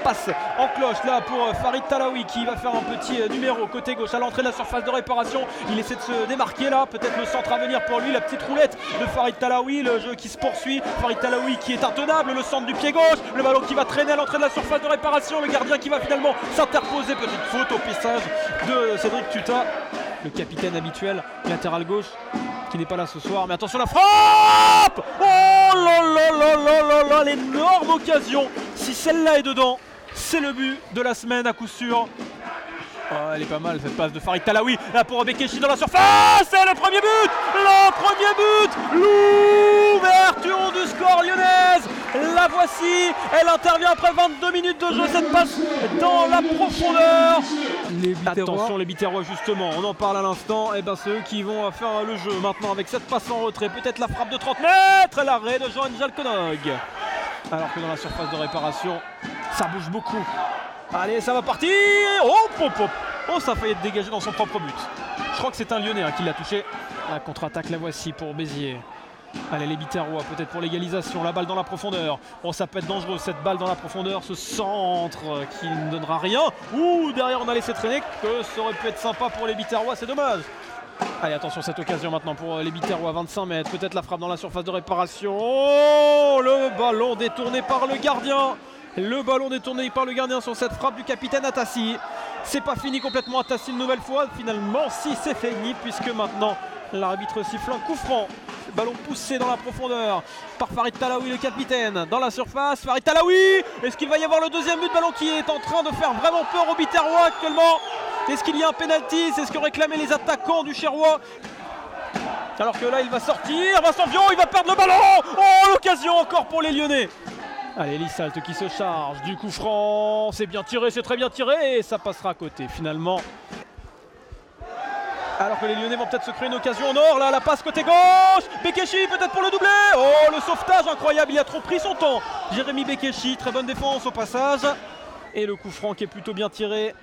passe en cloche là pour Farid Talaoui qui va faire un petit numéro côté gauche à l'entrée de la surface de réparation. Il essaie de se démarquer là, peut-être le centre à venir pour lui, la petite roulette de Farid Talaoui, le jeu qui se poursuit. Farid Talaoui qui est intenable, le centre du pied gauche, le ballon qui va traîner à l'entrée de la surface de réparation, le gardien qui va finalement s'interposer, petite faute au pissage de Cédric Tuta, le capitaine habituel, latéral gauche, qui n'est pas là ce soir, mais attention la frappe! Oh là là là là là là, l'énorme occasion, si celle-là est dedans, c'est le but de la semaine à coup sûr. Oh, elle est pas mal cette passe de Farid Talaoui, là pour Bekeshi dans la surface, c'est le premier but! Le premier but! L'ouverture du score lyonnaise, la voici, elle intervient après 22 minutes de jeu, cette passe dans la profondeur. Attention les Biterrois justement, on en parle à l'instant, et ben c'est eux qui vont faire le jeu maintenant avec cette passe en retrait, peut-être la frappe de 30 mètres, l'arrêt de Jean-Angel Konog. Alors que dans la surface de réparation, ça bouge beaucoup. Allez, ça va partir. Oh, ça a failli être dégagé dans son propre but. Je crois que c'est un Lyonnais qui l'a touché. La contre-attaque, la voici pour Béziers. Allez, les Biterrois, peut-être pour l'égalisation. La balle dans la profondeur. Oh, ça peut être dangereux, cette balle dans la profondeur. Ce centre qui ne donnera rien. Ouh, derrière, on a laissé traîner. Que ça aurait pu être sympa pour les Biterrois, c'est dommage. Allez, attention, cette occasion maintenant pour les Biterrois à 25 mètres. Peut-être la frappe dans la surface de réparation. Oh, le ballon détourné par le gardien. Le ballon détourné par le gardien sur cette frappe du capitaine Atassi. C'est pas fini complètement Atassi une nouvelle fois. Finalement, si c'est fini, puisque maintenant l'arbitre siffle un coup franc. Le ballon poussé dans la profondeur par Farid Talaoui, le capitaine. Dans la surface, Farid Talaoui. Est-ce qu'il va y avoir le deuxième but? Ballon qui est en train de faire vraiment peur aux Biterrois actuellement. Est-ce qu'il y a un penalty? C'est ce que réclamaient les attaquants du Cherrois. Alors que là, il va sortir. Vincent Vion, il va perdre le ballon. Oh, l'occasion encore pour les Lyonnais. Allez, Lisalt qui se charge du coup franc, c'est bien tiré, c'est très bien tiré et ça passera à côté finalement. Alors que les Lyonnais vont peut-être se créer une occasion en or, là la passe côté gauche, Bekeshi peut-être pour le doublé. Oh, le sauvetage incroyable, il a trop pris son temps. Jérémy Bekeshi, très bonne défense au passage. Et le coup franc qui est plutôt bien tiré.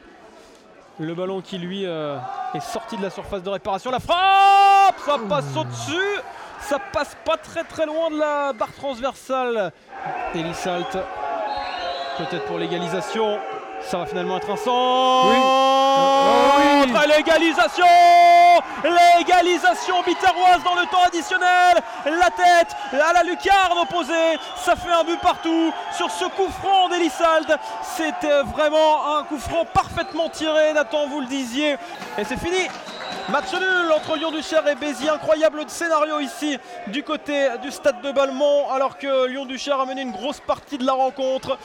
Le ballon qui lui est sorti de la surface de réparation, la frappe, ça passe au-dessus. Ça passe pas très loin de la barre transversale. Lisalt, peut-être pour l'égalisation. Ça va finalement être un centre. Oui. L'égalisation. L'égalisation biterroise dans le temps additionnel. La tête à la lucarne opposée. Ça fait un but partout sur ce coup franc d'Elisalt. C'était vraiment un coup franc parfaitement tiré, Nathan, vous le disiez. Et c'est fini. Match nul entre Lyon-Duchère et Béziers. Incroyable scénario ici du côté du stade de Balmont, alors que Lyon-Duchère a mené une grosse partie de la rencontre.